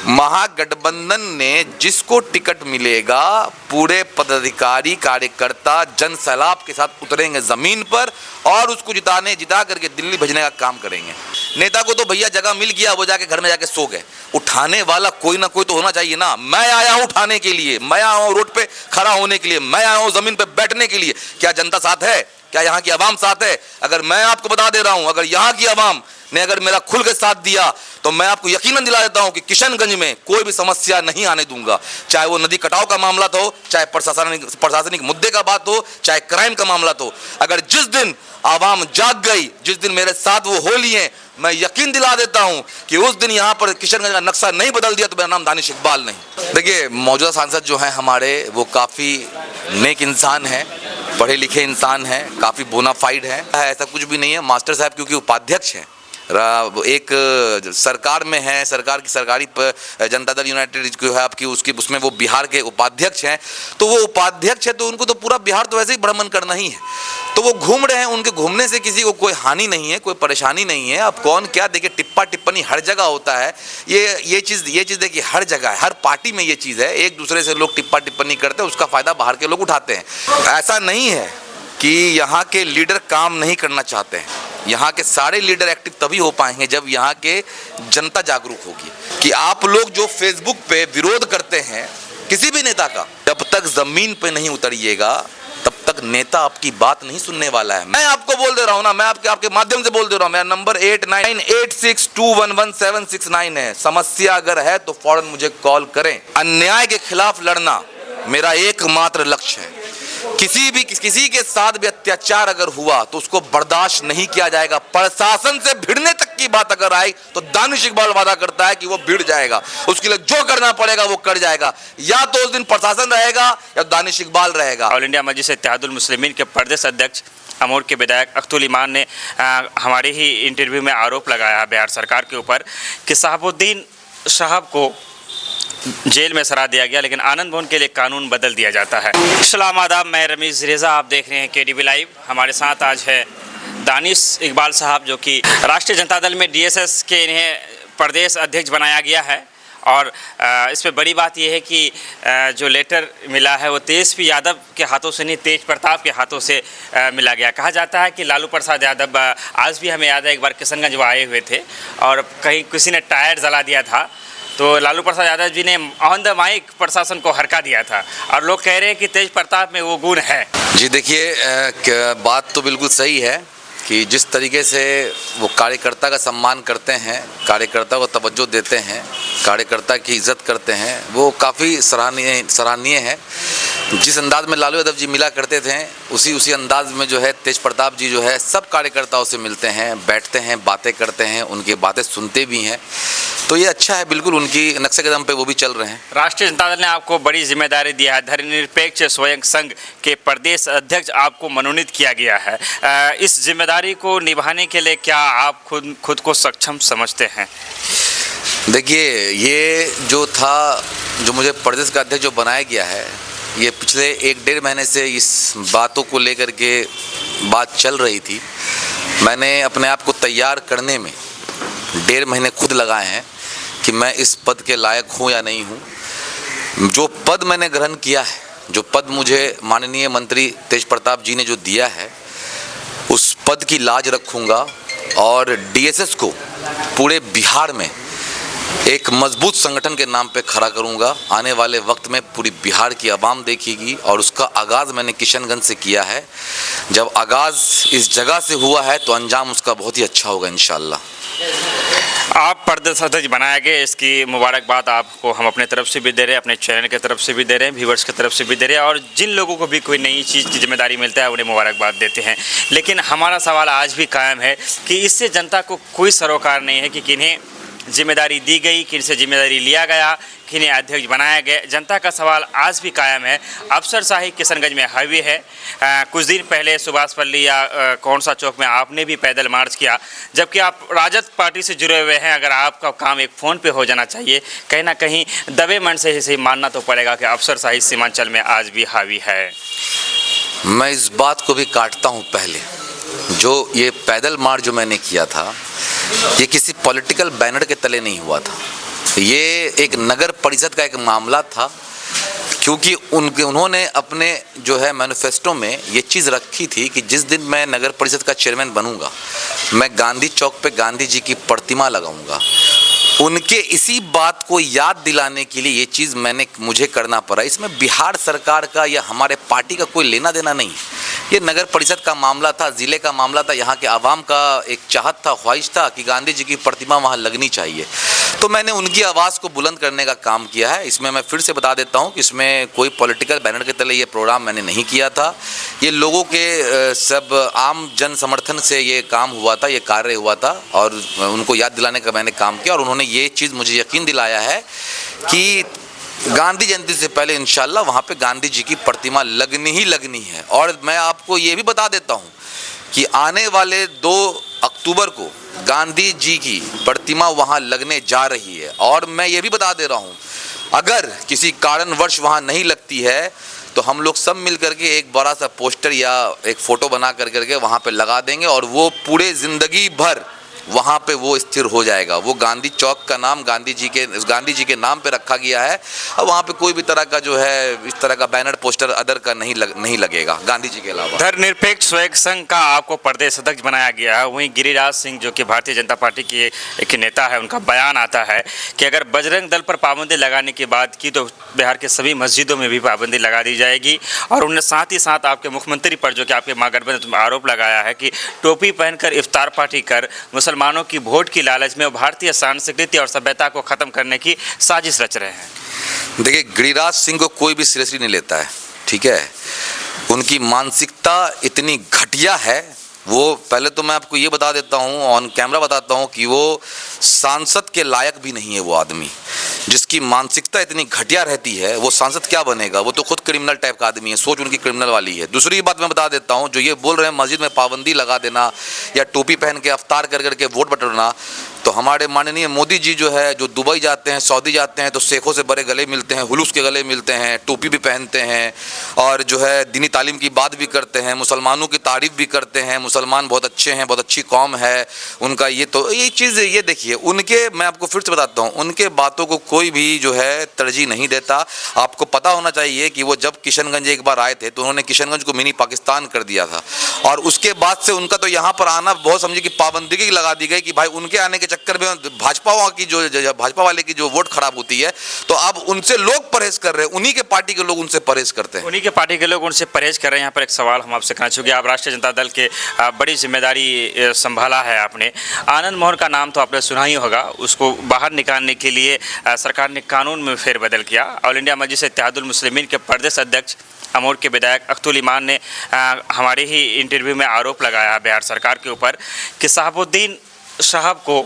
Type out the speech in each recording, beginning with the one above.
महागठबंधन ने जिसको टिकट मिलेगा पूरे पदाधिकारी कार्यकर्ता जन सैलाब के साथ उतरेंगे जमीन पर और उसको जिता करके दिल्ली भेजने का काम करेंगे। नेता को तो भैया जगह मिल गया, वो जाके घर में जाके सो गए। उठाने वाला कोई ना कोई तो होना चाहिए ना। मैं आया हूं उठाने के लिए, मैं आया हूं रोड पे खड़ा होने के लिए, मैं आया हूं जमीन पे बैठने के लिए। क्या जनता साथ है? क्या यहाँ की आवाम साथ है? अगर मैं आपको बता दे रहा हूं, अगर यहाँ की आवाम ने अगर मेरा खुल के साथ दिया तो मैं आपको यकीनन दिला देता हूं कि किशनगंज में कोई भी समस्या नहीं आने दूंगा। चाहे वो नदी कटाव का मामला हो, चाहे प्रशासनिक मुद्दे का बात हो, चाहे क्राइम का मामला हो। अगर जिस दिन आवाम जाग गई, जिस दिन मेरे साथ वो हो लिए, मैं यकीन दिला देता हूं कि उस दिन यहां पर किशनगंज का नक्शा नहीं बदल दिया तो मेरा नाम दानिश इकबाल नहीं। देखिए, मौजूदा सांसद जो हैं हमारे, वो काफ़ी नेक इंसान हैं, पढ़े लिखे इंसान हैं, काफ़ी बोनाफाइड हैं। ऐसा कुछ भी नहीं है। मास्टर साहब क्योंकि उपाध्यक्ष हैं, एक सरकार में है, सरकार की सरकारी जनता दल यूनाइटेड जो है आपकी उसमें वो बिहार के उपाध्यक्ष हैं। तो वो उपाध्यक्ष है तो उनको तो पूरा बिहार तो वैसे ही भ्रमण करना ही है। तो वो घूम रहे हैं, उनके घूमने से किसी को कोई हानि नहीं है, कोई परेशानी नहीं है। अब कौन क्या देखिए, टिप्पा टिप्पणी हर जगह होता है। ये चीज़ देखिए हर जगह है, हर पार्टी में ये चीज़ है। एक दूसरे से लोग टिप्पा टिप्पणी करते हैं, उसका फ़ायदा बाहर के लोग उठाते हैं। ऐसा नहीं है कि यहाँ के लीडर काम नहीं करना चाहते हैं। यहाँ के सारे लीडर एक्टिव तभी हो पाएंगे जब यहाँ के जनता जागरूक होगी। कि आप लोग जो फेसबुक पे विरोध करते हैं किसी भी नेता का, जब तक जमीन पे नहीं उतरिएगा तब तक नेता आपकी बात नहीं सुनने वाला है। मैं आपको बोल दे रहा हूँ ना, मैं आपके माध्यम से बोल दे रहा हूँ। मेरा नंबर 8986211769 है। समस्या अगर है तो फौरन मुझे कॉल करें। अन्याय के खिलाफ लड़ना मेरा एकमात्र लक्ष्य है। किसी के साथ भी अत्याचार अगर हुआ तो उसको बर्दाश्त नहीं किया जाएगा। प्रशासन से भिड़ने तक की बात अगर आई तो दानिश इकबाल वादा करता है कि वो भिड़ जाएगा, उसके लिए जो करना पड़ेगा वो कर जाएगा। या तो उस दिन प्रशासन रहेगा या दानिश इकबाल रहेगा। ऑल इंडिया मजलिस इत्तेहादुल मुस्लिमीन के प्रदेश अध्यक्ष अमोर के विधायक अख्तुल ईमान ने हमारे ही इंटरव्यू में आरोप लगाया बिहार सरकार के ऊपर कि शहाबुद्दीन साहब को जेल में सरा दिया गया, लेकिन आनंद भवन के लिए कानून बदल दिया जाता है। अस्सलाम आदाब, मैं रमीज़ रेज़ा, आप देख रहे हैं केडीवी लाइव। हमारे साथ आज है दानिश इकबाल साहब, जो कि राष्ट्रीय जनता दल में डीएसएस के इन्हें प्रदेश अध्यक्ष बनाया गया है। और इसमें बड़ी बात यह है कि जो लेटर मिला है वो तेजस्वी यादव के हाथों से नहीं, तेज प्रताप के हाथों से मिला गया। कहा जाता है कि लालू प्रसाद यादव, आज भी हमें याद है एक बार किशनगंज वो आए हुए थे और कहीं किसी ने टायर जला दिया था, तो लालू प्रसाद यादव जी ने ऑन द माइक प्रशासन को हरका दिया था और लोग कह रहे हैं कि तेज प्रताप में वो गुण है। जी देखिए, बात तो बिल्कुल सही है कि जिस तरीके से वो कार्यकर्ता का सम्मान करते हैं, कार्यकर्ता को तवज्जो देते हैं, कार्यकर्ता की इज्जत करते हैं, वो काफ़ी सराहनीय है। जिस अंदाज में लालू यादव जी मिला करते थे उसी अंदाज में जो है तेज प्रताप जी जो है सब कार्यकर्ताओं से मिलते हैं, बैठते हैं, बातें करते हैं, उनकी बातें सुनते भी हैं। तो ये अच्छा है, बिल्कुल उनकी नक्शे कदम पे वो भी चल रहे हैं। राष्ट्रीय जनता दल ने आपको बड़ी जिम्मेदारी दिया है। धर्मनिरपेक्ष स्वयं संघ के प्रदेश अध्यक्ष आपको मनोनीत किया गया है। इस जिम्मेदारी को निभाने के लिए क्या आप खुद को सक्षम समझते हैं? देखिए, ये जो मुझे प्रदेश का अध्यक्ष जो बनाया गया है, ये पिछले 1-1.5 महीने से इस बातों को लेकर के बात चल रही थी। मैंने अपने आप को तैयार करने में 1.5 महीने खुद लगाए हैं कि मैं इस पद के लायक हूँ या नहीं हूँ। जो पद मैंने ग्रहण किया है, जो पद मुझे माननीय मंत्री तेज प्रताप जी ने जो दिया है, उस पद की लाज रखूँगा और डीएसएस को पूरे बिहार में एक मजबूत संगठन के नाम पे खड़ा करूंगा। आने वाले वक्त में पूरी बिहार की आवाम देखेगी और उसका आगाज़ मैंने किशनगंज से किया है। जब आगाज़ इस जगह से हुआ है तो अंजाम उसका बहुत ही अच्छा होगा इंशाल्लाह। आप प्रदेश अध्यक्ष बनाए गए, इसकी मुबारकबाद आपको हम अपने तरफ से भी दे रहे हैं, अपने चैनल की तरफ से भी दे रहे हैं, व्यूवर्स की तरफ से भी दे रहे हैं, और जिन लोगों को भी कोई नई चीज़ की जिम्मेदारी मिलता है उन्हें मुबारकबाद देते हैं। लेकिन हमारा सवाल आज भी कायम है कि इससे जनता को कोई सरोकार नहीं है कि किन्हें जिम्मेदारी दी गई, किनसे जिम्मेदारी लिया गया, किन्हें अध्यक्ष बनाया गया। जनता का सवाल आज भी कायम है। अफसरशाही किशनगंज में हाईवे है। कुछ दिन पहले सुभाषपल्ली या कौनसा चौक में आपने भी पैदल मार्च किया, जबकि आप राजद पार्टी से जुड़े हुए हैं। अगर आपका काम एक फ़ोन पे हो जाना चाहिए, कहीं ना कहीं दबे मन से इसे मानना तो पड़ेगा कि अफसरशाही सीमांचल में आज भी हावी है। मैं इस बात को भी काटता हूँ। पहले जो ये पैदल मार्च जो मैंने किया था, ये किसी पॉलिटिकल बैनर के तले नहीं हुआ था। ये एक नगर परिषद का एक मामला था, क्योंकि उन्होंने अपने जो है मैनिफेस्टो में ये चीज़ रखी थी कि जिस दिन मैं नगर परिषद का चेयरमैन बनूंगा, मैं गांधी चौक पे गांधी जी की प्रतिमा लगाऊंगा। उनके इसी बात को याद दिलाने के लिए ये चीज़ मुझे करना पड़ा। इसमें बिहार सरकार का या हमारे पार्टी का कोई लेना देना नहीं। ये नगर परिषद का मामला था, ज़िले का मामला था, यहाँ के आवाम का एक चाहत था, ख्वाहिश था कि गांधी जी की प्रतिमा वहाँ लगनी चाहिए। तो मैंने उनकी आवाज़ को बुलंद करने का काम किया है। इसमें मैं फिर से बता देता हूँ कि इसमें कोई पॉलिटिकल बैनर के तले ये प्रोग्राम मैंने नहीं किया था। ये लोगों के सब आम जन समर्थन से ये काम हुआ था, ये कार्य हुआ था, और उनको याद दिलाने का मैंने काम किया। और उन्होंने ये चीज़ मुझे यकीन दिलाया है कि गांधी जयंती से पहले इंशाल्लाह वहाँ पे गांधी जी की प्रतिमा लगनी ही लगनी है। और मैं आपको ये भी बता देता हूँ कि आने वाले 2 अक्टूबर को गांधी जी की प्रतिमा वहाँ लगने जा रही है। और मैं ये भी बता दे रहा हूँ, अगर किसी कारणवश वहाँ नहीं लगती है तो हम लोग सब मिल करके एक बड़ा सा पोस्टर या एक फ़ोटो बना करके वहाँ पे लगा देंगे, और वो पूरे ज़िंदगी भर वहाँ पे वो स्थिर हो जाएगा। वो गांधी चौक का नाम गांधी जी के नाम पे रखा गया है। अब वहाँ पे कोई भी तरह का जो है इस तरह का बैनर पोस्टर अदर का नहीं लगेगा गांधी जी के अलावा। धर्मनिरपेक्ष स्वयं संघ का आपको प्रदेश अध्यक्ष बनाया गया है। वहीं गिरिराज सिंह जो कि भारतीय जनता पार्टी के एक नेता है, उनका बयान आता है कि अगर बजरंग दल पर पाबंदी लगाने की बात की तो बिहार के सभी मस्जिदों में भी पाबंदी लगा दी जाएगी। और उन्होंने साथ ही साथ आपके मुख्यमंत्री पर जो कि आपके महागठबंधन में आरोप लगाया है कि टोपी पहनकर इफ्तार पार्टी कर मुसलमानों की वोट की लालच में भारतीय संस्कृति और सभ्यता को खत्म करने की साजिश रच रहे हैं। देखिए, गिरिराज सिंह को कोई भी सीरियसली नहीं लेता है, ठीक है। उनकी मानसिकता इतनी घटिया है। वो पहले तो मैं आपको ये बता देता हूँ, ऑन कैमरा बताता हूँ कि वो सांसद के लायक भी नहीं है। वो आदमी जिसकी मानसिकता इतनी घटिया रहती है, वो सांसद क्या बनेगा? वो तो खुद क्रिमिनल टाइप का आदमी है, सोच उनकी क्रिमिनल वाली है। दूसरी बात मैं बता देता हूँ, जो ये बोल रहे हैं मस्जिद में पाबंदी लगा देना या टोपी पहन के अफ्तार कर करके वोट बटोरना, तो हमारे माननीय मोदी जी जो है, जो दुबई जाते हैं, सऊदी जाते हैं, तो शेखों से बड़े गले मिलते हैं, हुलूस के गले मिलते हैं, टोपी भी पहनते हैं, और जो है दीनी तालीम की बात भी करते हैं, मुसलमानों की तारीफ भी करते हैं। मुसलमान बहुत अच्छे हैं, बहुत अच्छी कौम है उनका। ये तो ये चीज़, ये देखिए उनके, मैं आपको फिर से बताता हूँ, उनके बातों को कोई भी जो है तरजीह नहीं देता। आपको पता होना चाहिए कि वो जब किशनगंज एक बार आए थे तो उन्होंने किशनगंज को मिनी पाकिस्तान कर दिया था, और उसके बाद से उनका तो यहाँ पर आना बहुत समझिए कि पाबंदी की लगा दी गई कि भाई उनके आने के चक्कर में भाजपा वाले की जो वोट खराब होती है, तो अब उनसे लोग परहेज कर रहे हैं, उन्हीं के पार्टी के लोग उनसे परहेज करते हैं, उन्हीं के पार्टी के लोग उनसे परहेज कर रहे हैं। यहाँ पर एक सवाल हम आपसे करना चाहेंगे, आप राष्ट्रीय जनता दल के बड़ी जिम्मेदारी संभाला है आपने। आनंद मोहन का नाम तो आपने सुना ही होगा, उसको बाहर निकालने के लिए सरकार ने कानून में फेरबदल किया। ऑल इंडिया मजलिस इत्तेहादुल मुस्लिमीन के प्रदेश अध्यक्ष अमोर के विधायक अख्तुल ईमान ने हमारे ही इंटरव्यू में आरोप लगाया बिहार सरकार के ऊपर कि शहाबुद्दीन साहब को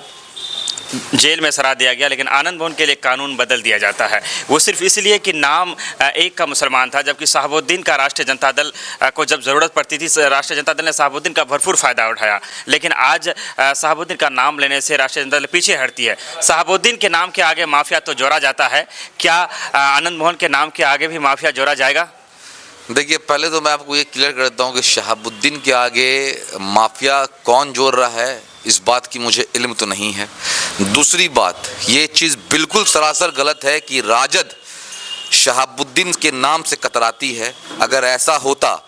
जेल में सरा दिया गया, लेकिन आनंद मोहन के लिए कानून बदल दिया जाता है। वो सिर्फ इसलिए कि नाम एक का मुसलमान था, जबकि शहाबुद्दीन का राष्ट्रीय जनता दल को जब ज़रूरत पड़ती थी, राष्ट्रीय जनता दल ने शहाबुद्दीन का भरपूर फ़ायदा उठाया। लेकिन आज शहाबुद्दीन का नाम लेने से राष्ट्रीय जनता दल पीछे हटती है। शहाबुद्दीन के नाम के आगे माफिया तो जोड़ा जाता है, क्या आनंद मोहन के नाम के आगे भी माफिया जोड़ा जाएगा? देखिए, पहले तो मैं आपको ये क्लियर कर देता हूँ कि शहाबुद्दीन के आगे माफिया कौन जोड़ रहा है, इस बात की मुझे इल्म तो नहीं है। दूसरी बात, ये चीज़ बिल्कुल सरासर गलत है कि राजद शहाबुद्दीन के नाम से कतराती है। अगर ऐसा होता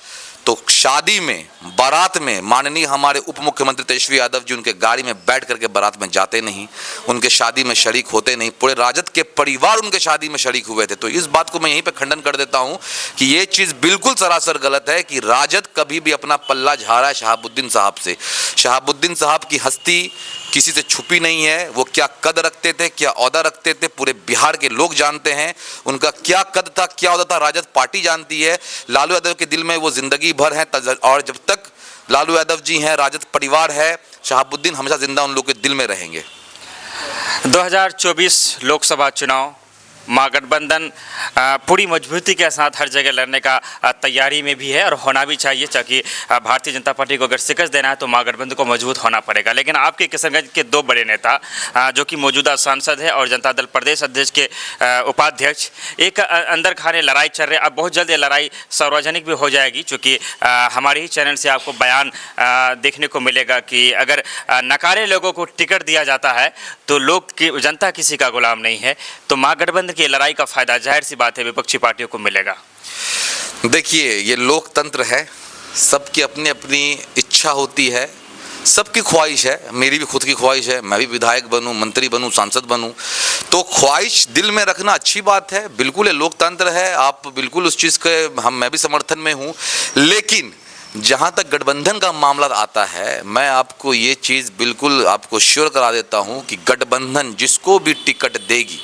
तो शादी में, बारात में माननीय हमारे उप मुख्यमंत्री तेजस्वी यादव जी उनके गाड़ी में बैठ करके बारात में जाते नहीं, उनके शादी में शरीक होते नहीं, पूरे राजद के परिवार उनके शादी में शरीक हुए थे। तो इस बात को मैं यहीं पे खंडन कर देता हूं कि ये चीज़ बिल्कुल सरासर गलत है कि राजद कभी भी अपना पल्ला झाड़ा है शहाबुद्दीन साहब से। शहाबुद्दीन साहब की हस्ती किसी से छुपी नहीं है। वो क्या कद रखते थे, क्या औहदा रखते थे, पूरे बिहार के लोग जानते हैं। उनका क्या कद था, क्या औहदा था, राजद पार्टी जानती है। लालू यादव के दिल में वो जिंदगी भर हैं, और जब तक लालू यादव जी हैं, राजद परिवार है, शहाबुद्दीन हमेशा जिंदा उन लोगों के दिल में रहेंगे। 2024 लोकसभा चुनाव महागठबंधन पूरी मजबूती के साथ हर जगह लड़ने का तैयारी में भी है और होना भी चाहिए, ताकि भारतीय जनता पार्टी को अगर शिकस्त देना है तो महागठबंधन को मजबूत होना पड़ेगा। लेकिन आपके किशनगंज के दो बड़े नेता जो कि मौजूदा सांसद है और जनता दल प्रदेश अध्यक्ष के उपाध्यक्ष, एक अंदर खाने लड़ाई चल रही है। अब बहुत जल्द ये लड़ाई सार्वजनिक भी हो जाएगी, चूँकि हमारे ही चैनल से आपको बयान देखने को मिलेगा कि अगर नकारे लोगों को टिकट दिया जाता है तो जनता किसी का गुलाम नहीं है। तो महागठबंधन की लड़ाई का फायदा जाहिर सी बात है विपक्षी पार्टियों को मिलेगा। देखिए, ये लोकतंत्र है, सबकी अपनी अपनी इच्छा होती है, सबकी ख्वाहिश है, मेरी भी खुद की ख्वाहिश है, मैं भी विधायक बनूं, मंत्री बनूं, सांसद बनूं। तो ख्वाहिश दिल में रखना अच्छी बात है, बिल्कुल ये लोकतंत्र है, आप बिल्कुल उस चीज़ के मैं भी समर्थन में हूं। लेकिन जहां तक गठबंधन का मामला आता है, मैं आपको ये चीज़ बिल्कुल आपको श्योर करा देता हूं कि गठबंधन जिसको भी टिकट देगी,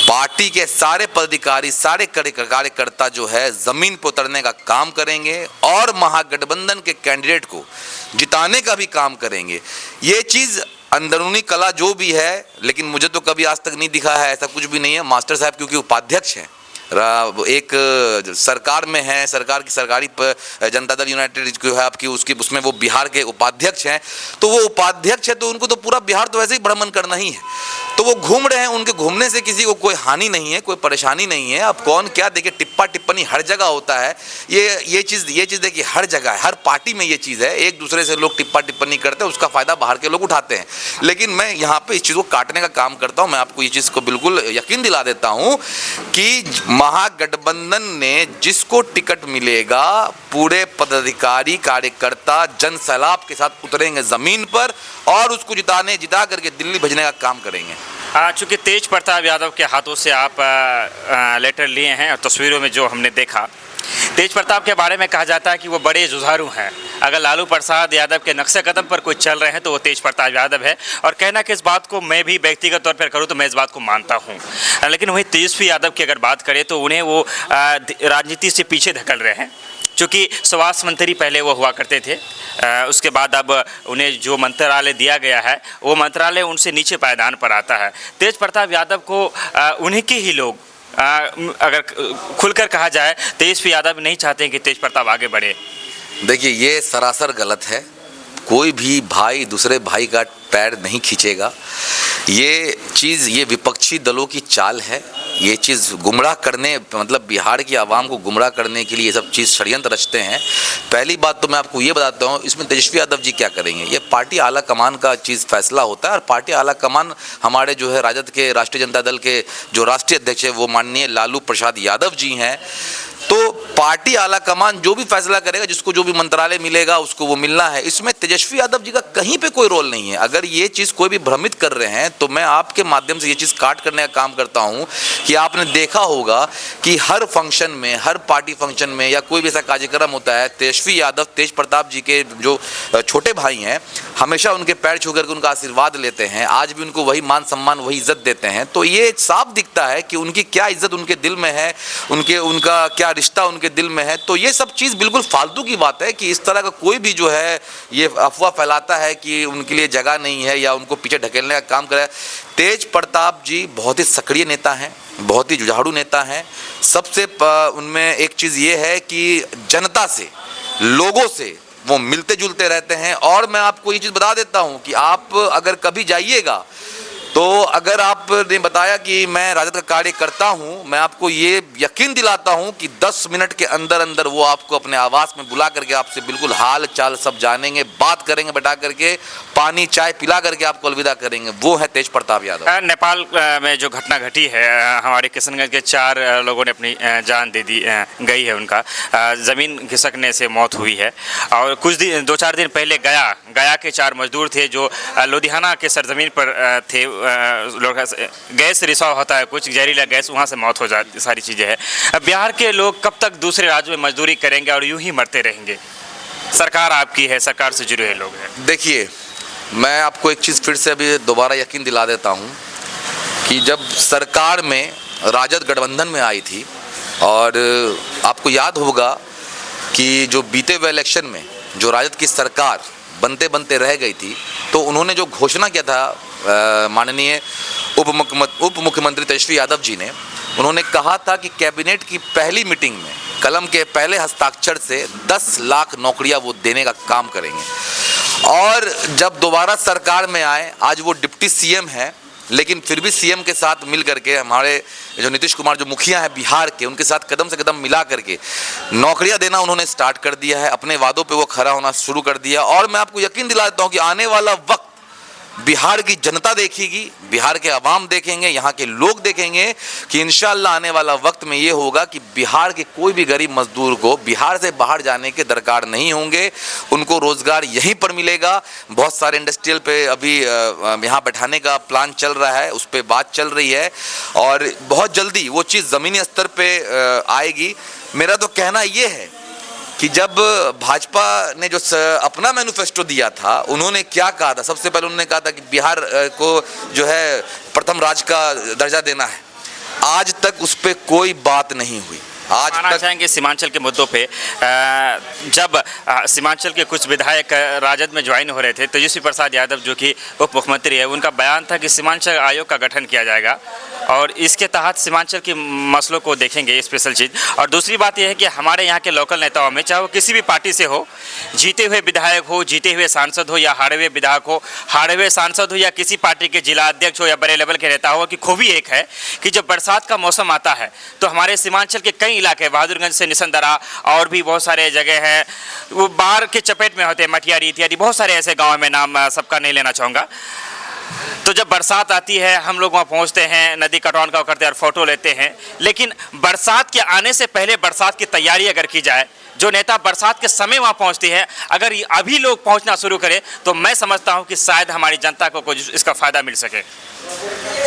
पार्टी के सारे पदाधिकारी, सारे कार्यकर्ता जो है ज़मीन पर उतरने का काम करेंगे और महागठबंधन के कैंडिडेट को जिताने का भी काम करेंगे। ये चीज़ अंदरूनी कला जो भी है, लेकिन मुझे तो कभी आज तक नहीं दिखा है, ऐसा कुछ भी नहीं है। मास्टर साहब क्योंकि उपाध्यक्ष हैं, एक सरकार में है, सरकार की सरकारी जनता दल यूनाइटेड जो है आपकी उसमें वो बिहार के उपाध्यक्ष हैं। तो वो उपाध्यक्ष है तो उनको तो पूरा बिहार तो वैसे ही भ्रमण करना ही है, तो वो घूम रहे हैं, उनके घूमने से किसी को कोई हानि नहीं है, कोई परेशानी नहीं है। अब कौन क्या देखिए, टिप्पा टिप्पणी हर जगह होता है, ये चीज़ देखिए हर जगह है, हर पार्टी में ये चीज़ है, एक दूसरे से लोग टिप्पा टिप्पणी करते हैं, उसका फ़ायदा बाहर के लोग उठाते हैं। लेकिन मैं यहाँ पे इस चीज़ को काटने का काम करता हूँ। मैं आपको ये चीज़ को बिल्कुल यकीन दिला देता हूँ कि महागठबंधन ने जिसको टिकट मिलेगा, पूरे पदाधिकारी कार्यकर्ता जन सैलाब के साथ उतरेंगे ज़मीन पर और उसको जिता करके दिल्ली भेजने का काम करेंगे। चूँकि तेज प्रताप यादव के हाथों से आप लेटर लिए हैं और तस्वीरों में जो हमने देखा, तेज प्रताप के बारे में कहा जाता है कि वो बड़े जुझारू हैं। अगर लालू प्रसाद यादव के नक्शे कदम पर कोई चल रहे हैं तो वो तेज प्रताप यादव है। और कहना कि इस बात को मैं भी व्यक्तिगत तौर पर करूँ तो मैं इस बात को मानता हूँ। लेकिन वहीं तेजस्वी यादव की अगर बात करें तो उन्हें वो राजनीति से पीछे धकेल रहे हैं, क्योंकि स्वास्थ्य मंत्री पहले वो हुआ करते थे, उसके बाद अब उन्हें जो मंत्रालय दिया गया है वो मंत्रालय उनसे नीचे पायदान पर आता है। तेज प्रताप यादव को उन्हीं के ही लोग, अगर खुलकर कहा जाए, तेजस्वी यादव नहीं चाहते हैं कि तेज प्रताप आगे बढ़े। देखिए, ये सरासर गलत है। कोई भी भाई दूसरे भाई का पैर नहीं खींचेगा। ये चीज़, ये विपक्षी दलों की चाल है। ये चीज़ गुमराह करने, मतलब बिहार की आवाम को गुमराह करने के लिए ये सब चीज़ षड्यंत्र रचते हैं। पहली बात तो मैं आपको ये बताता हूँ, इसमें तेजस्वी यादव जी क्या करेंगे, ये पार्टी आला कमान का चीज़ फैसला होता है। और पार्टी आला कमान हमारे जो है राजद के, राष्ट्रीय जनता दल के जो राष्ट्रीय अध्यक्ष है वो माननीय लालू प्रसाद यादव जी हैं। तो पार्टी आला कमान जो भी फैसला करेगा, जिसको जो भी मंत्रालय मिलेगा उसको वो मिलना है। इसमें तेजस्वी यादव जी का कहीं पे कोई रोल नहीं है। अगर ये चीज़ कोई भी भ्रमित कर रहे हैं तो मैं आपके माध्यम से ये चीज़ काट करने का काम करता हूँ कि आपने देखा होगा कि हर फंक्शन में, हर पार्टी फंक्शन में या कोई भी ऐसा कार्यक्रम होता है, तेजस्वी यादव तेज प्रताप जी के जो छोटे भाई हैं, हमेशा उनके पैर छू करके उनका आशीर्वाद लेते हैं। आज भी उनको वही मान सम्मान, वही इज्जत देते हैं। तो ये साफ दिखता है कि उनकी क्या इज्जत उनके दिल में है, उनका क्या रिश्ता उनके दिल में है। तो ये सब चीज़ बिल्कुल फालतू की बात है कि इस तरह का कोई भी जो है ये अफवाह फैलाता है कि उनके लिए जगह नहीं है या उनको पीछे ढकेलने का काम कर रहा है। तेज प्रताप जी बहुत ही सक्रिय नेता हैं, बहुत ही जुझारू नेता हैं। सबसे उनमें एक चीज़ ये है कि जनता से, लोगों से वो मिलते जुलते रहते हैं। और मैं आपको ये चीज़ बता देता हूँ कि आप अगर कभी जाइएगा तो अगर आपने बताया कि मैं राजद का कार्य करता हूं, मैं आपको ये यकीन दिलाता हूं कि 10 मिनट के अंदर अंदर वो आपको अपने आवास में बुला करके आपसे बिल्कुल हाल चाल सब जानेंगे, बात करेंगे, बैठा करके पानी चाय पिला करके आपको अलविदा करेंगे। वो है तेज प्रताप यादव। नेपाल में जो घटना घटी है, हमारे किशनगंज के 4 लोगों ने अपनी जान दे दी, गई है, उनका ज़मीन खिसकने से मौत हुई है। और कुछ दिन, 2-4 दिन पहले गया के 4 मजदूर थे जो लुधियाना के सरजमीन पर थे। गैस रिसाव होता है, कुछ जहरीला गैस, वहाँ से मौत हो जाती, सारी चीज़ें हैं। अब बिहार के लोग कब तक दूसरे राज्यों में मजदूरी करेंगे और यूं ही मरते रहेंगे? सरकार आपकी है, सरकार से जुड़े हुए लोग हैं। देखिए, मैं आपको एक चीज़ फिर से अभी दोबारा यकीन दिला देता हूँ कि जब सरकार में राजद गठबंधन में आई थी, और आपको याद होगा कि जो बीते हुए इलेक्शन में जो राजद की सरकार बनते बनते रह गई थी, तो उन्होंने जो घोषणा किया था माननीय उप मुख्यमंत्री तेजस्वी यादव जी ने, उन्होंने कहा था कि कैबिनेट की पहली मीटिंग में कलम के पहले हस्ताक्षर से 10 लाख नौकरियां वो देने का काम करेंगे। और जब दोबारा सरकार में आए, आज वो डिप्टी सीएम है, लेकिन फिर भी सीएम के साथ मिल करके हमारे जो नीतीश कुमार जो मुखिया है बिहार के, उनके साथ कदम से कदम मिला करके नौकरियां देना उन्होंने स्टार्ट कर दिया है। अपने वादों पे वो खरा होना शुरू कर दिया। और मैं आपको यकीन दिला देता हूं कि आने वाला वक्त बिहार की जनता देखेगी, बिहार के अवाम देखेंगे, यहाँ के लोग देखेंगे कि इंशाअल्लाह आने वाला वक्त में ये होगा कि बिहार के कोई भी गरीब मजदूर को बिहार से बाहर जाने के दरकार नहीं होंगे, उनको रोजगार यहीं पर मिलेगा। बहुत सारे इंडस्ट्रियल पे अभी यहाँ बैठाने का प्लान चल रहा है, उस पर बात चल रही है और बहुत जल्दी वो चीज़ ज़मीनी स्तर पे आएगी। मेरा तो कहना ये है कि जब भाजपा ने जो अपना मैनिफेस्टो दिया था, उन्होंने क्या कहा था? सबसे पहले उन्होंने कहा था कि बिहार को जो है प्रथम राज्य का दर्जा देना है। आज तक उस पर कोई बात नहीं हुई। आज मानना चाहेंगे सीमांचल के मुद्दों पे, जब सीमांचल के कुछ विधायक राजद में ज्वाइन हो रहे थे, तेजस्वी प्रसाद यादव जो कि उप मुख्यमंत्री है, उनका बयान था कि सीमांचल आयोग का गठन किया जाएगा और इसके तहत सीमांचल के मसलों को देखेंगे, स्पेशल चीज़। और दूसरी बात यह है कि हमारे यहाँ के लोकल नेताओं में, चाहे वो किसी भी पार्टी से हो, जीते हुए विधायक हो, जीते हुए सांसद हो या हारे हुए विधायक हो, हारे हुए सांसद हो या किसी पार्टी के जिला अध्यक्ष हो या बड़े लेवल के नेता हो, कि खूबी एक है कि जब बरसात का मौसम आता है तो हमारे सीमांचल के कई इलाके, बहादुरगंज से निसंदरा और भी बहुत सारे जगह हैं, वो बाढ़ के चपेट में होते हैं, मटियारी इत्यादि बहुत सारे ऐसे गाँव में, नाम सबका नहीं लेना चाहूँगा। तो जब बरसात आती है हम लोग वहाँ पहुँचते हैं, नदी कटौन का करते हैं और फोटो लेते हैं, लेकिन बरसात के आने से पहले बरसात की तैयारी अगर की जाए, जो नेता बरसात के समय वहाँ पहुँचते हैं, अगर अभी लोग पहुँचना शुरू करें तो मैं समझता हूँ कि शायद हमारी जनता को कुछ इसका फ़ायदा मिल सके।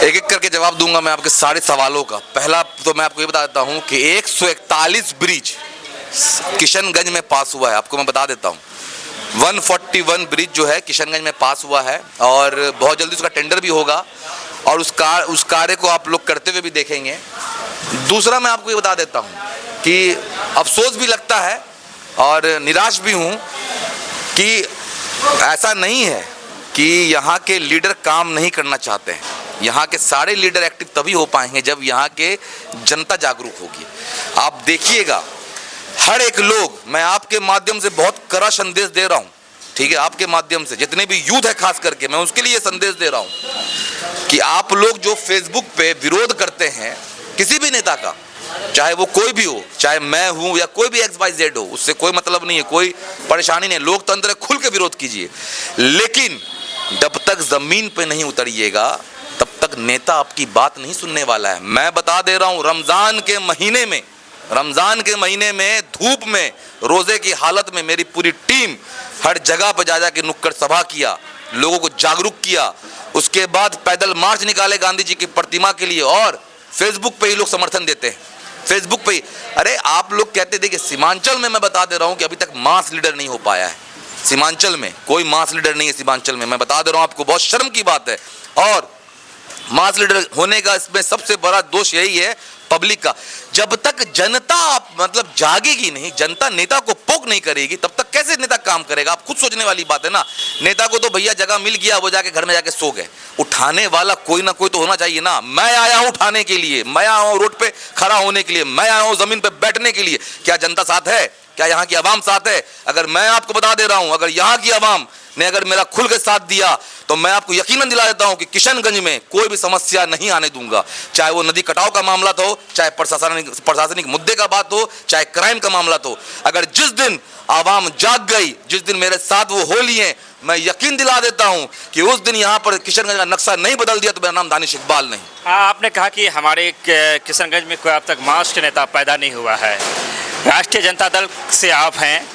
एक एक करके जवाब दूंगा मैं आपके सारे सवालों का। पहला तो मैं आपको ये बता देता हूँ कि 141 ब्रिज किशनगंज में पास हुआ है। आपको मैं बता देता हूँ 141 ब्रिज जो है किशनगंज में पास हुआ है और बहुत जल्दी उसका टेंडर भी होगा और उस कार्य को आप लोग करते हुए भी देखेंगे। दूसरा मैं आपको ये बता देता हूँ कि अफसोस भी लगता है और निराश भी हूँ कि ऐसा नहीं है कि यहाँ के लीडर काम नहीं करना चाहते हैं। यहाँ के सारे लीडर एक्टिव तभी हो पाएंगे जब यहाँ के जनता जागरूक होगी। आप देखिएगा हर एक लोग, मैं आपके माध्यम से बहुत कड़ा संदेश दे रहा हूँ, ठीक है, आपके माध्यम से जितने भी यूथ है खास करके मैं उसके लिए संदेश दे रहा हूँ कि आप लोग जो फेसबुक पे विरोध करते हैं किसी भी नेता का, चाहे वो कोई भी हो, चाहे मैं हूं या कोई भी XYZ हो, उससे कोई मतलब नहीं है, कोई परेशानी नहीं, लोकतंत्र है, खुल के विरोध कीजिए। लेकिन जब तक जमीन पे नहीं उतरिएगा तब तक नेता आपकी बात नहीं सुनने वाला है। मैं बता दे रहा हूं, रमजान के महीने में धूप में रोजे की हालत में मेरी पूरी टीम हर जगह पर जा के नुक्कड़ सभा किया, लोगों को जागरूक किया। उसके बाद पैदल मार्च निकाले गांधी जी की प्रतिमा के लिए और फेसबुक पे ही लोग समर्थन देते हैं, फेसबुक पे ही। अरे आप लोग कहते थे कि सीमांचल में, मैं बता दे रहा हूं कि अभी तक मास लीडर नहीं हो पाया है। सीमांचल में कोई मास लीडर नहीं है। सीमांचल में मैं बता दे रहा हूं आपको, बहुत शर्म की बात है। और मास लीडर होने का इसमें सबसे बड़ा दोष यही है पब्लिक का। जब तक जनता मतलब जागेगी नहीं, जनता नेता को पोक नहीं करेगी, तब तक कैसे नेता काम करेगा? आप खुद सोचने वाली बात है ना। नेता को तो भैया जगह मिल गया, वो जाके घर में जाके सो गए। उठाने वाला कोई ना कोई तो होना चाहिए ना। मैं आया हूं उठाने के लिए, मैं आया हूं रोड पे खड़ा होने के लिए, मैं आया हूं जमीन पे बैठने के लिए। क्या जनता साथ है? क्या यहाँ की आवाम साथ है? अगर मैं आपको बता दे रहा हूं, अगर यहाँ की आवाम ने अगर मेरा खुल के साथ दिया तो मैं आपको यकीनन दिला देता हूं कि किशनगंज में कोई भी समस्या नहीं आने दूंगा। चाहे वो नदी कटाव का मामला हो, चाहे प्रशासनिक मुद्दे का बात हो, चाहे क्राइम का मामला हो। अगर जिस दिन आवाम जाग गई, जिस दिन मेरे साथ वो हो लिए, मैं यकीन दिला देता हूं कि उस दिन यहाँ पर किशनगंज का नक्शा नहीं बदल दिया तो मेरा नाम दानिश इकबाल नहीं। आपने कहा कि हमारे किशनगंज में कोई अब तक मास नेता पैदा नहीं हुआ है। राष्ट्रीय जनता दल से आप हैं।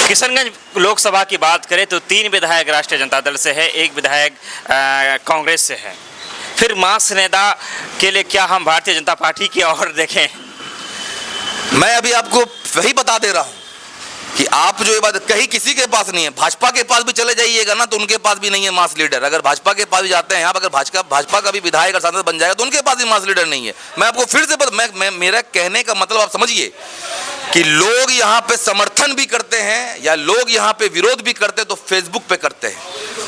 किशनगंज लोकसभा की बात करें तो 3 विधायक राष्ट्रीय जनता दल से है, 1 विधायक कांग्रेस से है। फिर मास नेता के लिए क्या हम भारतीय जनता पार्टी की ओर देखें? मैं अभी आपको वही बता दे रहा हूं कि आप जो ये बात कहीं किसी के पास नहीं है। भाजपा के पास भी चले जाइएगा ना तो उनके पास भी नहीं है मास लीडर। अगर भाजपा के पास भी जाते हैं आप, अगर भाजपा का भी विधायक और सांसद बन जाएगा तो उनके पास भी मास लीडर नहीं है। मैं आपको फिर से मेरा कहने का मतलब आप समझिए कि लोग यहाँ पे समर्थन भी करते हैं या लोग यहाँ पे विरोध भी करते हैं तो फेसबुक पे करते हैं,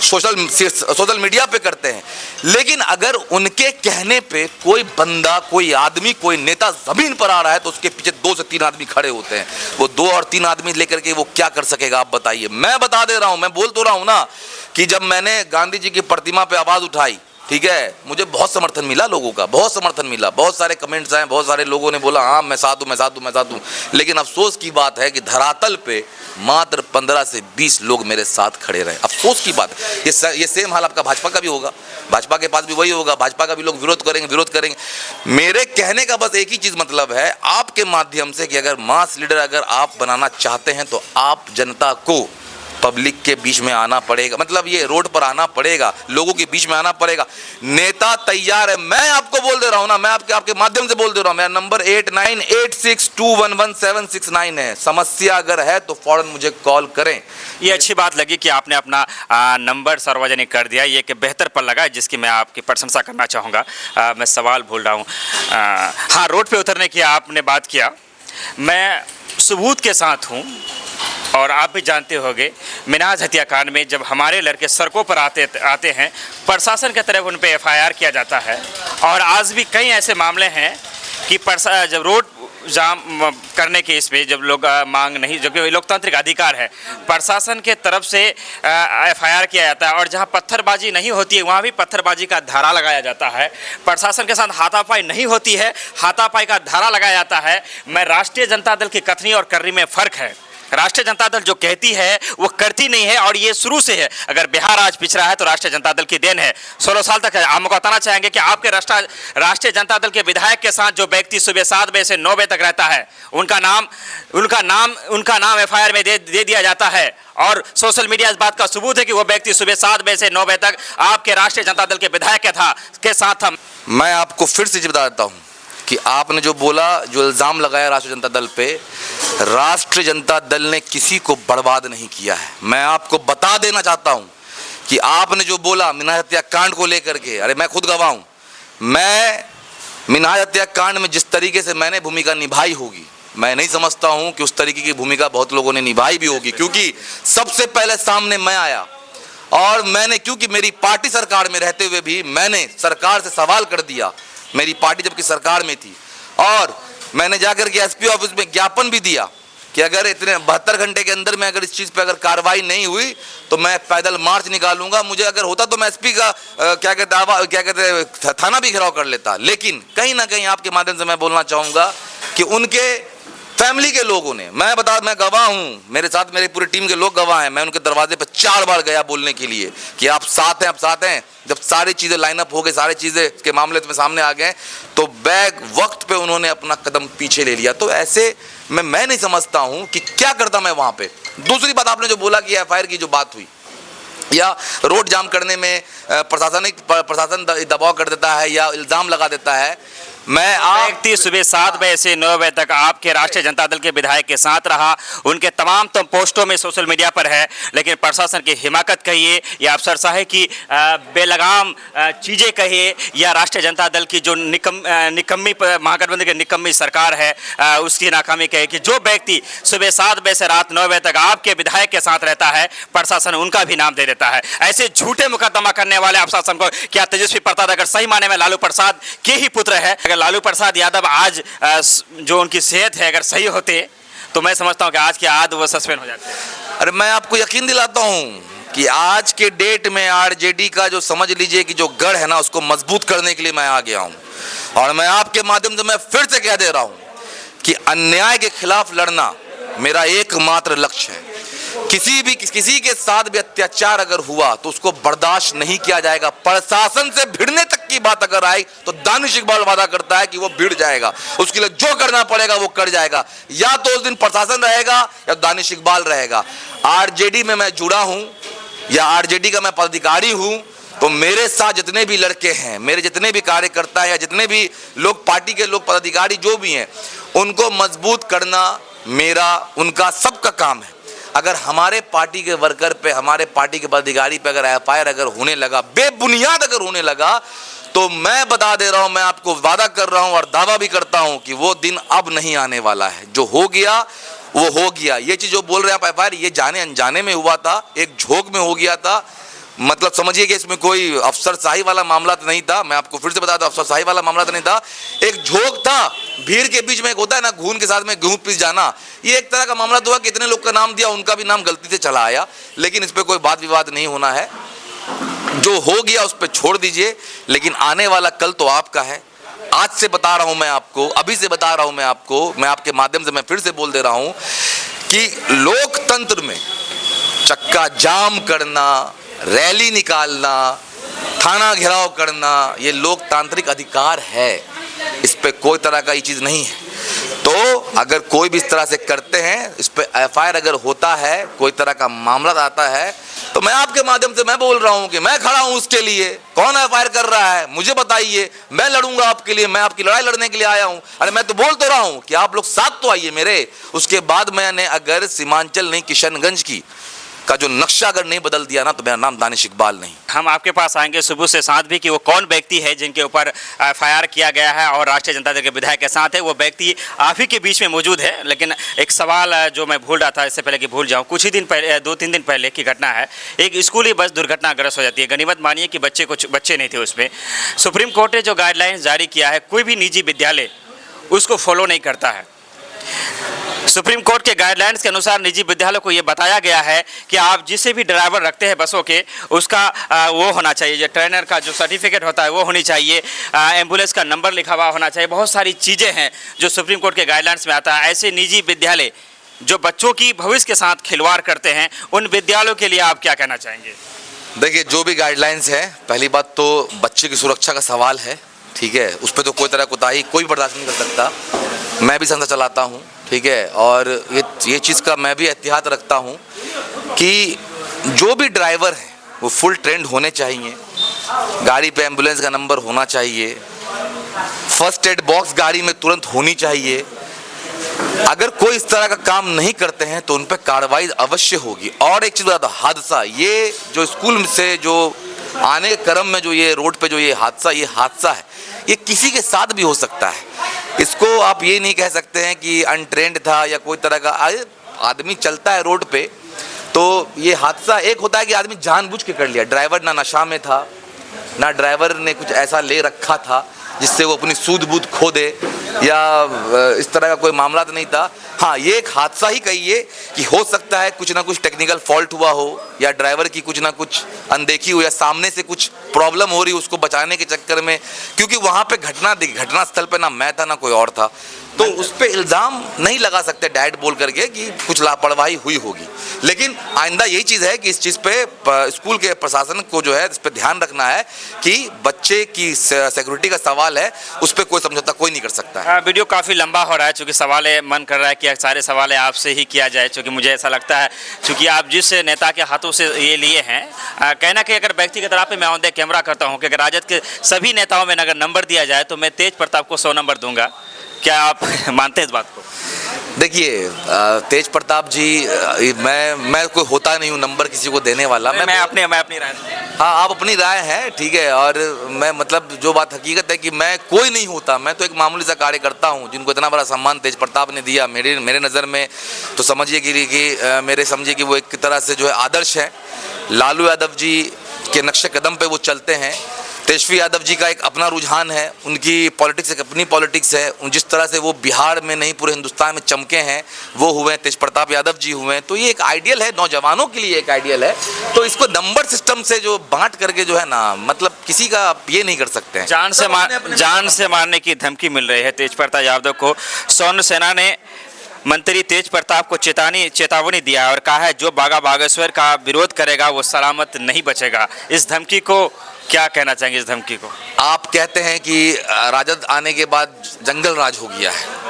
सोशल मीडिया पे करते हैं। लेकिन अगर उनके कहने पे कोई बंदा, कोई आदमी, कोई नेता जमीन पर आ रहा है तो उसके पीछे 2 से 3 आदमी खड़े होते हैं। वो 2 और 3 आदमी लेकर के वो क्या कर सकेगा आप बताइए। मैं बता दे रहा हूं, मैं बोल तो रहा हूं ना कि जब मैंने गांधी जी की प्रतिमा पे आवाज उठाई, ठीक है, मुझे बहुत समर्थन मिला, लोगों का बहुत समर्थन मिला, बहुत सारे कमेंट्स आए, बहुत सारे लोगों ने बोला हाँ मैं साथ हूँ, मैं साथ हूँ, मैं साथ हूँ। लेकिन अफसोस की बात है कि धरातल पे मात्र 15 से 20 लोग मेरे साथ खड़े रहे। अफसोस की बात है। ये सेम हाल आपका भाजपा का भी होगा, भाजपा के पास भी वही होगा, भाजपा का भी लोग विरोध करेंगे। मेरे कहने का बस एक ही चीज मतलब है आपके माध्यम से कि अगर मास लीडर अगर आप बनाना चाहते हैं तो आप जनता को पब्लिक के बीच में आना पड़ेगा, मतलब ये रोड पर आना पड़ेगा, लोगों के बीच में आना पड़ेगा। नेता तैयार है, मैं आपको बोल दे रहा हूं ना, मैं आपके माध्यम से बोल दे रहा हूं। मेरा नंबर 8986211769 है। समस्या अगर है तो फौरन मुझे कॉल करें। ये अच्छी बात लगी कि आपने अपना नंबर सार्वजनिक कर दिया, ये कि बेहतर पर लगा, जिसकी मैं आपकी प्रशंसा करना चाहूँगा। मैं सवाल भूल रहा हूँ। हाँ, रोड पे उतरने की आपने बात किया, मैं सबूत के साथ हूँ और आप भी जानते होंगे मिनाज हत्याकांड में जब हमारे लड़के सड़कों पर आते हैं, प्रशासन की तरफ उन पर FIR किया जाता है। और आज भी कई ऐसे मामले हैं कि जब रोड जाम करने के इसमें जब लोग मांग नहीं, जो कि लोकतांत्रिक अधिकार है, प्रशासन के तरफ से FIR किया जाता है। और जहां पत्थरबाजी नहीं होती है वहां भी पत्थरबाजी का धारा लगाया जाता है। प्रशासन के साथ हाथापाई नहीं होती है, हाथापाई का धारा लगाया जाता है। मैं राष्ट्रीय जनता दल की कथनी और करनी में फ़र्क है। राष्ट्रीय जनता दल जो कहती है वो करती नहीं है, और ये शुरू से है। अगर बिहार आज पिछड़ा है तो राष्ट्रीय जनता दल की देन है। 16 साल तक है। हम बताना चाहेंगे कि आपके राष्ट्रीय जनता दल के विधायक के साथ जो व्यक्ति सुबह 7 बजे से 9 बजे तक रहता है, उनका नाम FIR में दे दिया जाता है। और सोशल मीडिया इस बात का सबूत है कि वो व्यक्ति सुबह 7 बजे से 9 बजे तक आपके राष्ट्रीय जनता दल के विधायक के साथ था। मैं आपको फिर से बता देता हूँ कि आपने जो बोला, जो इल्ज़ाम लगाया राष्ट्रीय जनता दल पे, राष्ट्रीय जनता दल ने किसी को बर्बाद नहीं किया है। मैं आपको बता देना चाहता हूं कि आपने जो बोला मिनाज हत्याकांड को लेकर के, अरे मैं खुद गवाह हूं। मैं मिनाज हत्याकांड में जिस तरीके से मैंने भूमिका निभाई होगी, मैं नहीं समझता हूं कि उस तरीके की भूमिका बहुत लोगों ने निभाई भी होगी, क्योंकि सबसे पहले सामने मैं आया और मैंने, क्योंकि मेरी पार्टी सरकार में रहते हुए भी मैंने सरकार से सवाल कर दिया, मेरी पार्टी जबकि सरकार में थी, और मैंने जाकर के SP ऑफिस में ज्ञापन भी दिया कि अगर इतने 72 घंटे के अंदर में अगर इस चीज़ पे अगर कार्रवाई नहीं हुई तो मैं पैदल मार्च निकालूंगा। मुझे अगर होता तो मैं SP का थाना भी घेराव कर लेता। लेकिन कहीं ना कहीं आपके माध्यम से मैं बोलना चाहूँगा कि उनके फैमिली के लोगों ने, मैं गवाह हूँ, मेरे साथ मेरी पूरी टीम के लोग गवाह हैं, मैं उनके दरवाजे पर 4 बार गया बोलने के लिए कि आप साथ हैं, आप साथ हैं। जब सारी चीज़ें लाइनअप हो गई, सारी चीज़ें के मामले में सामने आ गए, तो बैग वक्त पे उन्होंने अपना कदम पीछे ले लिया। तो ऐसे मैं नहीं समझता हूँ कि क्या करता मैं वहाँ पे। दूसरी बात, आपने जो बोला कि FIR की जो बात हुई या रोड जाम करने में प्रशासन दबाव कर देता है या इल्ज़ाम लगा देता है, मैं व्यक्ति सुबह 7 बजे से 9 बजे तक आपके राष्ट्रीय जनता दल के विधायक के साथ रहा, उनके तमाम पोस्टों में सोशल मीडिया पर है। लेकिन प्रशासन की हिमाकत कहिए या अफसरशाही की बेलगाम चीज़ें कहिए या राष्ट्रीय जनता दल की जो निकम्मी महागठबंधन की निकम्मी सरकार है उसकी नाकामी कहिए कि जो व्यक्ति सुबह 7 बजे से रात 9 बजे तक आपके विधायक के साथ रहता है, प्रशासन उनका भी नाम दे देता है। ऐसे झूठे मुकदमा करने वाले प्रशासन को क्या तेजस्वी प्रसाद अगर सही माने में लालू प्रसाद के ही पुत्र है, लालू प्रसाद यादव आज जो उनकी सेहत है अगर सही होते तो मैं समझता हूं कि आज के आज वो सस्पेंड हो जाते हैं। अरे मैं आपको यकीन दिलाता हूं कि आज के डेट में RJD का जो समझ लीजिए कि जो गढ़ है ना, उसको मजबूत करने के लिए मैं आ गया हूं। और मैं आपके माध्यम से मैं फिर से कह दे रहा हूं कि अन्याय के खिलाफ लड़ना मेरा एकमात्र लक्ष्य है। किसी के साथ भी अत्याचार अगर हुआ तो उसको बर्दाश्त नहीं किया जाएगा। प्रशासन से भिड़ने तक की बात अगर आई तो दानिश इकबाल वादा करता है कि वो भिड़ जाएगा, उसके लिए जो करना पड़ेगा वो कर जाएगा। या तो उस दिन प्रशासन रहेगा या दानिश इकबाल रहेगा। RJD में मैं जुड़ा हूं या RJD का मैं पदाधिकारी हूं, तो मेरे साथ जितने भी लड़के हैं, मेरे जितने भी कार्यकर्ता हैं या जितने भी लोग पार्टी के लोग पदाधिकारी जो भी हैं, उनको मजबूत करना मेरा उनका सबका काम है। अगर हमारे पार्टी के वर्कर पे, हमारे पार्टी के पदाधिकारी पे अगर FIR अगर होने लगा, बेबुनियाद अगर होने लगा, तो मैं बता दे रहा हूं, मैं आपको वादा कर रहा हूं और दावा भी करता हूं कि वो दिन अब नहीं आने वाला है। जो हो गया वो हो गया। ये चीज जो बोल रहे हैं आप एफआईआर, ये जाने अनजाने में हुआ था, एक झोंक में हो गया था। मतलब समझिए कि इसमें कोई अफसरशाही वाला मामला तो नहीं था। मैं आपको फिर से बता दूं, अफसरशाही वाला मामला तो नहीं था, एक झोंक था। भीड़ के बीच में एक होता है ना, घून के साथ में गेहूं पिस जाना, ये एक तरह का मामला तो हुआ। कितने लोग का नाम दिया, उनका भी नाम गलती से चला आया, लेकिन इस पर कोई बात विवाद नहीं होना है। जो हो गया उस पर छोड़ दीजिए, लेकिन आने वाला कल तो आपका है। आज से बता रहा हूं मैं आपको, अभी से बता रहा हूं मैं आपको, मैं आपके माध्यम से मैं फिर से बोल दे रहा हूं कि लोकतंत्र में चक्का जाम करना, रैली निकालना, थाना घेराव करना, ये लोकतांत्रिक अधिकार है। इस पे कोई तरह का ये चीज नहीं है। तो अगर कोई भी इस तरह से करते हैं, इस पे एफआईआर अगर होता है, कोई तरह का मामला आता है, तो मैं आपके माध्यम से मैं बोल रहा हूं कि मैं खड़ा हूं उसके लिए। कौन एफआईआर कर रहा है मुझे बताइए, मैं लड़ूंगा आपके लिए, मैं आपकी लड़ाई लड़ने के लिए आया हूं। अरे मैं तो बोल तो रहा हूं कि आप लोग साथ तो आइए मेरे। उसके बाद मैंने अगर सीमांचल नहीं, किशनगंज की का जो नक्शा अगर नहीं बदल दिया ना, तो मेरा नाम दानिश इकबाल नहीं। हम आपके पास आएंगे सुबह से साथ भी कि वो कौन व्यक्ति है जिनके ऊपर एफआईआर किया गया है और राष्ट्रीय जनता दल के विधायक के साथ है। वो व्यक्ति आप ही के बीच में मौजूद है। लेकिन एक सवाल जो मैं भूल रहा था, इससे पहले कि भूल जाऊं, कुछ ही दिन पहले, 2-3 दिन पहले की घटना है। एक स्कूली बस दुर्घटनाग्रस्त हो जाती है। गनीमत मानिए कि कुछ बच्चे नहीं थे उसमें। सुप्रीम कोर्ट ने जो गाइडलाइंस जारी किया है, कोई भी निजी विद्यालय उसको फॉलो नहीं करता है। सुप्रीम कोर्ट के गाइडलाइंस के अनुसार निजी विद्यालयों को ये बताया गया है कि आप जिसे भी ड्राइवर रखते हैं बसों के, उसका वो होना चाहिए, जो ट्रेनर का जो सर्टिफिकेट होता है वो होनी चाहिए, एम्बुलेंस का नंबर लिखा हुआ होना चाहिए। बहुत सारी चीज़ें हैं जो सुप्रीम कोर्ट के गाइडलाइंस में आता है। ऐसे निजी विद्यालय जो बच्चों की भविष्य के साथ खिलवाड़ करते हैं, उन विद्यालयों के लिए आप क्या कहना चाहेंगे? देखिए, जो भी गाइडलाइंस है, पहली बात तो बच्चे की सुरक्षा का सवाल है, ठीक है। उस पर तो कोई तरह कोताही कोई बर्दाश्त नहीं कर सकता। मैं भी संस्था चलाता हूँ, ठीक है, और ये चीज़ का मैं भी एहतियात रखता हूँ कि जो भी ड्राइवर हैं वो फुल ट्रेंड होने चाहिए। गाड़ी पे एम्बुलेंस का नंबर होना चाहिए, फर्स्ट एड बॉक्स गाड़ी में तुरंत होनी चाहिए। अगर कोई इस तरह का काम नहीं करते हैं तो उन पर कार्रवाई अवश्य होगी। और एक चीज़ बता दो, हादसा, ये जो स्कूल से जो आने के क्रम में जो ये रोड पे जो ये हादसा है, ये किसी के साथ भी हो सकता है। इसको आप ये नहीं कह सकते हैं कि अनट्रेंड था या कोई तरह का। आदमी चलता है रोड पे, तो ये हादसा एक होता है कि आदमी जानबूझ के कर लिया। ड्राइवर ना नशा में था, ना ड्राइवर ने कुछ ऐसा ले रखा था जिससे वो अपनी सूझ बूझ खो दे, या इस तरह का कोई मामला तो नहीं था। हाँ, ये एक हादसा ही कहिए कि हो सकता है कुछ ना कुछ टेक्निकल फॉल्ट हुआ हो, या ड्राइवर की कुछ ना कुछ अनदेखी हो, या सामने से कुछ प्रॉब्लम हो रही उसको बचाने के चक्कर में, क्योंकि वहाँ पे घटना स्थल पे ना मैं था ना कोई और था, तो उस पर इल्ज़ाम नहीं लगा सकते डायरेक्ट बोल करके कि कुछ लापरवाही हुई होगी। लेकिन आइंदा यही चीज़ है कि इस चीज़ पे स्कूल के प्रशासन को जो है इस पर ध्यान रखना है कि बच्चे की सिक्योरिटी का सवाल है, उस पर कोई समझौता कोई नहीं कर सकता है। वीडियो काफ़ी लंबा हो रहा है, चूँकि सवाल मन कर रहा है कि सारे सवाल आपसे ही किया जाए, क्योंकि मुझे ऐसा लगता है चूँकि आप जिस नेता के हाथों से ये लिए हैं, कहना कि अगर व्यक्तिगत आप पे मैं ऑन द कैमरा करता हूँ कि अगर राजद के सभी नेताओं में अगर नंबर दिया जाए तो मैं तेज प्रताप को 100 नंबर दूंगा। क्या आप मानते हैं इस बात को? देखिए, तेज प्रताप जी, मैं कोई होता नहीं हूँ नंबर किसी को देने वाला। मैं अपनी राय। हाँ, आप अपनी राय है, ठीक है, और मैं मतलब जो बात हकीकत है कि मैं कोई नहीं होता, मैं तो एक मामूली सा कार्यकर्ता हूँ जिनको इतना बड़ा सम्मान तेज प्रताप ने दिया मेरे नज़र में, तो समझिए कि मेरे समझिए कि वो एक तरह से जो है आदर्श है। लालू यादव जी के नक्शे कदम पे वो चलते हैं। तेजस्वी यादव जी का एक अपना रुझान है, उनकी पॉलिटिक्स एक अपनी पॉलिटिक्स है। जिस तरह से वो बिहार में नहीं पूरे हिंदुस्तान में चमके हैं, वो हुए तेज प्रताप यादव जी हुए। तो ये एक आइडियल है, नौजवानों के लिए एक आइडियल है। तो इसको नंबर सिस्टम से जो बांट करके जो है ना, मतलब किसी का ये नहीं कर सकते हैं। जान से मारने की धमकी मिल रही है तेज प्रताप यादव को। स्वर्ण सेना ने मंत्री तेज प्रताप को चेतावनी दिया और कहा है जो बागा बागेश्वर का विरोध करेगा वो सलामत नहीं बचेगा। इस धमकी को क्या कहना चाहेंगे? इस धमकी को आप कहते हैं कि राजद आने के बाद जंगल राज हो गया है।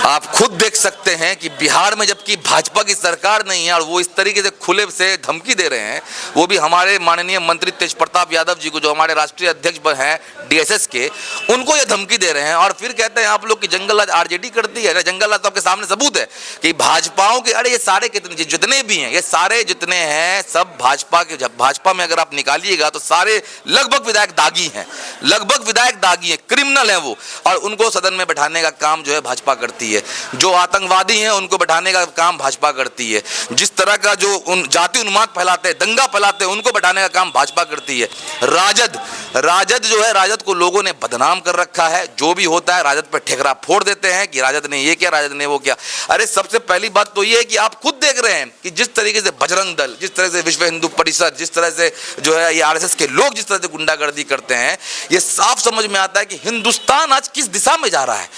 आप खुद देख सकते हैं कि बिहार में जबकि भाजपा की सरकार नहीं है और वो इस तरीके से खुले से धमकी दे रहे हैं, वो भी हमारे माननीय मंत्री तेज प्रताप यादव जी को, जो हमारे राष्ट्रीय अध्यक्ष हैं डीएसएस के, उनको ये धमकी दे रहे हैं। और फिर कहते हैं आप लोग कि जंगल राज आरजेडी करती है। जंगल राज तो आपके सामने सबूत है कि भाजपाओं के, अरे ये सारे कितने जितने भी हैं, ये सारे जितने हैं सब भाजपा के। भाजपा में अगर आप निकालिएगा तो सारे लगभग विधायक दागी हैं, लगभग विधायक दागी हैं, क्रिमिनल हैं वो, और उनको सदन में बैठाने का काम जो है भाजपा करती है। जो आतंकवादी हैं उनको बैठाने का काम भाजपा करती है। जिस तरह का जो जाति उन्माद फैलाते हैं, दंगा फैलाते हैं, उनको बैठाने का काम भाजपा करती है। राजद जो है, राजद को लोगों ने बदनाम कर रखा है। जो भी होता है राजद पर ठेकरा फोड़ देते हैं कि राजद ने ये किया, राजद ने वो किया। अरे सबसे पहली बात तो ये है कि आप खुद देख रहे हैं कि जिस तरीके से बजरंग दल, जिस तरह से विश्व हिंदू परिषद, जिस तरह से जो है ये आरएसएस के लोग जिस तरह से गुंडागर्दी करते हैं, ये साफ समझ में आता है कि हिंदुस्तान आज किस दिशा में जा रहा है।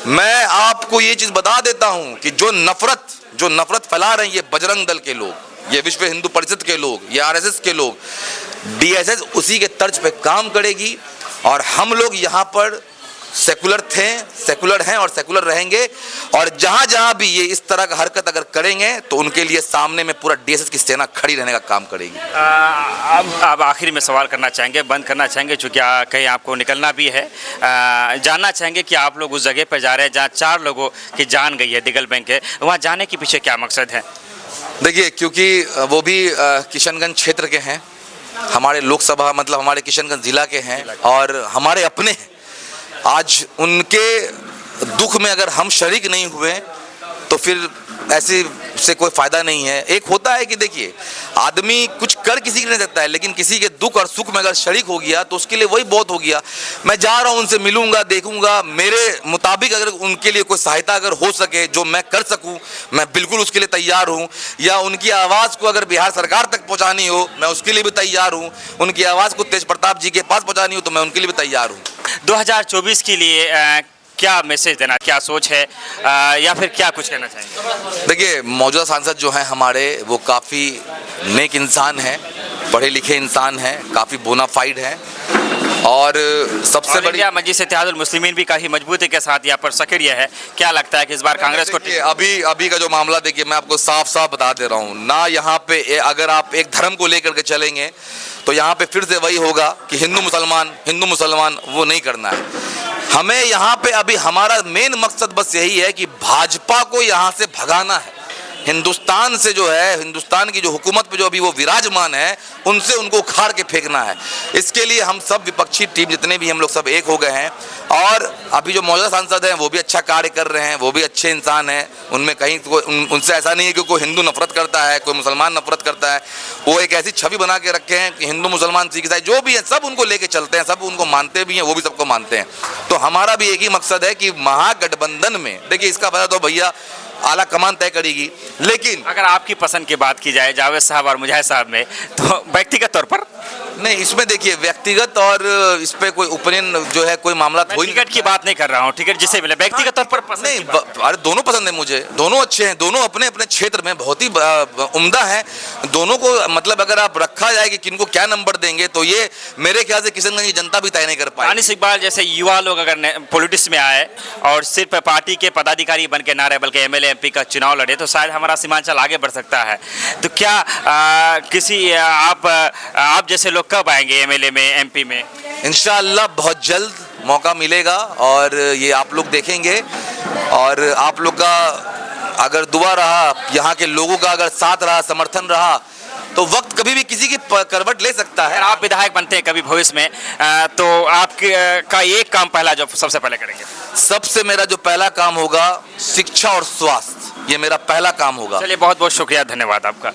मैं आपको ये चीज बता देता हूं कि जो नफरत फैला रहे हैं ये बजरंग दल के लोग, ये विश्व हिंदू परिषद के लोग, ये आरएसएस के लोग, डीएसएस उसी के तर्ज पे काम करेगी। और हम लोग यहाँ पर सेकुलर थे, सेकुलर हैं और सेकुलर रहेंगे। और जहां जहां भी ये इस तरह का हरकत अगर करेंगे तो उनके लिए सामने में पूरा डीएसएस की सेना खड़ी रहने का काम करेगी। अब आखिर में सवाल करना चाहेंगे, बंद करना चाहेंगे, चूँकि कहीं आपको निकलना भी है। जानना चाहेंगे कि आप लोग उस जगह पर जा रहे हैं जहाँ 4 लोगों की जान गई है दिगल बैंक के, वहाँ जाने के पीछे क्या मकसद है? देखिए, क्योंकि वो भी किशनगंज क्षेत्र के हैं, हमारे लोकसभा मतलब हमारे किशनगंज जिला के हैं और हमारे अपने हैं। आज उनके दुख में अगर हम शरीक नहीं हुए तो फिर ऐसे से कोई फायदा नहीं है। एक होता है कि देखिए, आदमी कुछ कर किसी के नहीं सकता है, लेकिन किसी के दुख और सुख में अगर शरीक हो गया तो उसके लिए वही बहुत हो गया। मैं जा रहा हूं, उनसे मिलूंगा, देखूंगा, मेरे मुताबिक अगर उनके लिए कोई सहायता अगर हो सके, जो मैं कर सकूं, मैं बिल्कुल उसके लिए तैयार हूं। या उनकी आवाज़ को अगर बिहार सरकार तक पहुंचानी हो, मैं उसके लिए भी तैयार हूं। उनकी आवाज़ को तेज प्रताप जी के पास पहुंचानी हो तो मैं उनके लिए भी तैयार हूँ। 2024 के लिए क्या मैसेज देना, क्या सोच है, या फिर क्या कुछ कहना चाहेंगे? देखिए, मौजूदा सांसद जो हैं हमारे, वो काफ़ी नेक इंसान हैं, पढ़े लिखे इंसान हैं, काफ़ी बोनाफाइड हैं। और सबसे बड़ी मजलिस इत्तेहादुल मुस्लिमीन भी काफ़ी मजबूती के साथ यहाँ पर सक्रिय है। क्या लगता है कि इस बार कांग्रेस को अभी का जो मामला, देखिए मैं आपको साफ साफ बता दे रहा हूँ ना, यहाँ पे अगर आप एक धर्म को लेकर के चलेंगे तो यहाँ पे फिर से वही होगा कि हिंदू मुसलमान वो नहीं करना है। हमें यहाँ पे अभी हमारा मेन मकसद बस यही है कि भाजपा को यहाँ से भगाना है। हिंदुस्तान से जो है, हिंदुस्तान की जो हुकूमत पे जो अभी वो विराजमान है, उनसे उनको उखाड़ के फेंकना है। इसके लिए हम सब विपक्षी टीम जितने भी हम लोग सब एक हो गए हैं। और अभी जो मौजूदा सांसद हैं वो भी अच्छा कार्य कर रहे हैं, वो भी अच्छे इंसान हैं। उनमें कहीं उनसे ऐसा नहीं है कि कोई हिंदू नफरत करता है, कोई मुसलमान नफरत करता है। वो एक ऐसी छवि बना के रखे हैं कि हिंदू मुसलमान सिख ईसाई जो भी हैं सब उनको लेके चलते हैं, सब उनको मानते भी हैं, वो भी सबको मानते हैं। तो हमारा भी एक ही मकसद है कि महागठबंधन में, देखिए इसका पता तो भैया आला कमान तय करेगी, लेकिन अगर आपकी पसंद की बात की जाए जावेद साहब और मुजाहिद साहब में, तो व्यक्तिगत तौर पर नहीं, इसमें देखिए व्यक्तिगत और इस पे कोई ओपिनियन जो है कोई मामला टिकट की बात नहीं कर रहा हूँ, टिकट जिसे मिले व्यक्तिगत तौर पर पसंद नहीं। अरे दोनों पसंद है मुझे, दोनों अच्छे हैं, दोनों अपने अपने क्षेत्र में बहुत ही उम्दा हैं। दोनों को मतलब अगर आप रखा जाए कि किनको क्या नंबर देंगे तो ये मेरे ख्याल से किशनगंज की जनता भी तय नहीं कर पाए। दानिश इकबाल जैसे युवा लोग अगर पॉलिटिक्स में आए और सिर्फ पार्टी के पदाधिकारी बन के ना रहे बल्कि एमएलए एमपी का चुनाव लड़े तो शायद हमारा सीमांचल आगे बढ़ सकता है। तो क्या किसी आप जैसे लोग कब आएंगे एमएलए में, एमपी में? इंशाअल्लाह बहुत जल्द मौका मिलेगा और ये आप लोग देखेंगे। और आप लोग का अगर दुआ रहा, यहाँ के लोगों का अगर साथ रहा, समर्थन रहा, तो वक्त कभी भी किसी की करवट ले सकता है। आप विधायक बनते हैं कभी भविष्य में, तो आपका एक काम पहला जो सबसे पहले करेंगे? सबसे मेरा जो पहला काम होगा शिक्षा और स्वास्थ्य, ये मेरा पहला काम होगा। चलिए, बहुत बहुत शुक्रिया, धन्यवाद आपका।